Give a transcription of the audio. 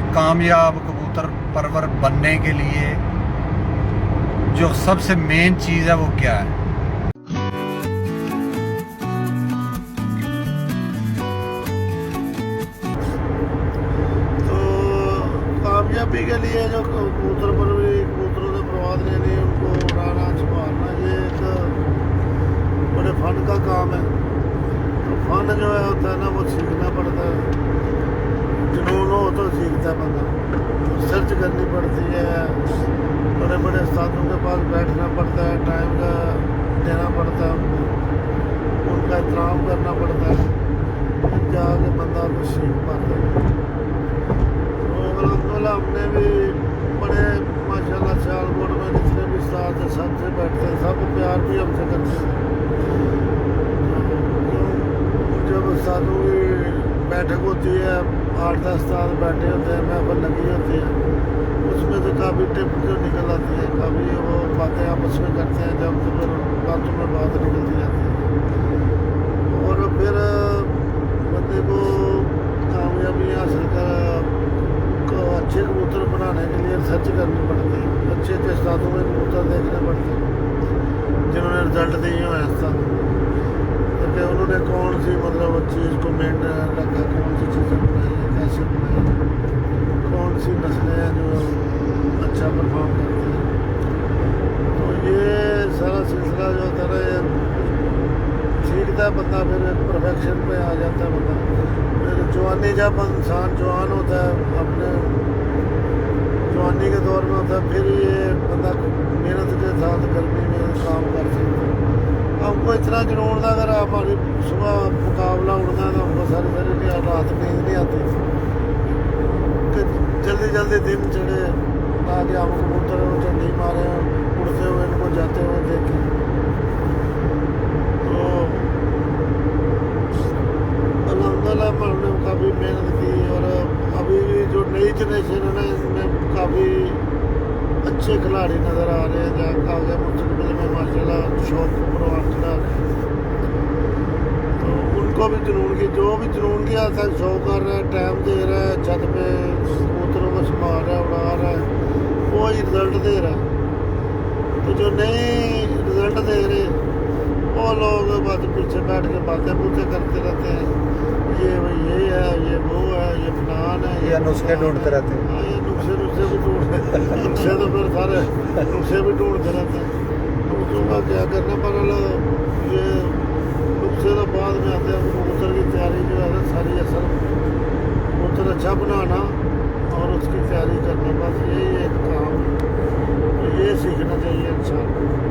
एक कामयाब कबूतर परवर बनने के लिए जो सबसे मेन चीज़ है वो क्या है? तो कामयाबी के लिए जो कबूतर परवरी कबूतरों से प्रवाद लेने उनको उड़ाना संभालना ये एक बड़े फन का काम है। तो फन जो है होता है ना वो सीखना पड़ता है। जुनून हो तो सीखता है बंदा। सर्च करनी पड़ती है, बड़े बड़े उस्तादों के पास बैठना पड़ता है, टाइम का देना पड़ता है उनको, उनका एहतराम करना पड़ता है, जाके बंदा कुछ सीख पाता है। तो अलहमदुलिल्लाह हमने भी बड़े माशाल्लाह सियालकोट में जितने भी उस्ताद हैं सबसे बैठते हैं, सब प्यार भी हमसे करते हैं। जब उस्तादों की बैठक होती है, 8-10 उस्ताद बैठे होते हैं, महफिल लगी होती है, उसमें से काफ़ी टिप जो निकल आती है, काफ़ी वो बातें आपस में करते हैं, जब तो फिर बातों में बात निकलती रहती है। और फिर बंदे को कामयाबी हासिल कर अच्छे कबूतर बनाने के लिए सर्च करनी पड़ती है, अच्छे अच्छे उस्तादों में कबूतर देखने पड़ते हैं जिन्होंने रिजल्ट दिए हुए हैं उस्ताद, कि उन्होंने कौन सी मतलब चीज़ को मेंटेन रखा, कौन सी चीज़ें बनाई हैं, कैसे बनाई, कौन सी नस्लें हैं जो अच्छा परफॉर्म करती हैं। तो ये सारा सिलसिला जो होता है ये सीखता है बंदा, फिर परफेक्शन पे आ जाता है बंदा। फिर जवानी जब इंसान जवान होता है, अपने जवानी के दौर में होता है, फिर ये बंदा मेहनत के साथ गर्मी में काम कर सकता है। हमको इतना जुनून था, अगर हमारी सुबह मुकाबला उड़ना है तो हमको सारी सारी रात नींद नहीं आती कि जल्दी जल्दी दिन चढ़े ताकि हम कबूतर झंडी मारे उड़ते हुए इनको जाते हुए देखें। तो अल्हम्दुलिल्लाह हमने काफ़ी मेहनत की और अभी भी जो नई जनरेशन है ना इनमें काफ़ी अच्छे खिलाड़ी नज़र आ रहे हैं, जहाँ आगे मुस्तकबिल में माशाल्लाह शौक परवान चढ़ा रहे हैं। तो उनको भी जुनून की, जो भी जुनून की आज तक शौक कर रहा है, टाइम दे रहा है, छत पे कबूतरों को संभाल रहा है, उड़ा रहा है, वो ही रिज़ल्ट दे रहा है। तो जो नहीं रिज़ल्ट दे रहे वो लोग बस पीछे बैठ के बातें बूतें करते रहते हैं, ये भाई ये है, ये वो है, ये फलान है, ये नुस्खे ढूंढते रहते हैं। हाँ, ये नुस्खे भी ढूंढते नुस्खे तो फिर सारे नुस्खे भी ढूंढते रहते हैं। नुस्खों का क्या करना, पर ये नुस्खे तो बाद में आते हैं। कबूतर की तैयारी जो है ना सारी असल कबूतर अच्छा बनाना और उसकी तैयारी करना, बस यही एक काम है। तो ये सीखना चाहिए इंसान को।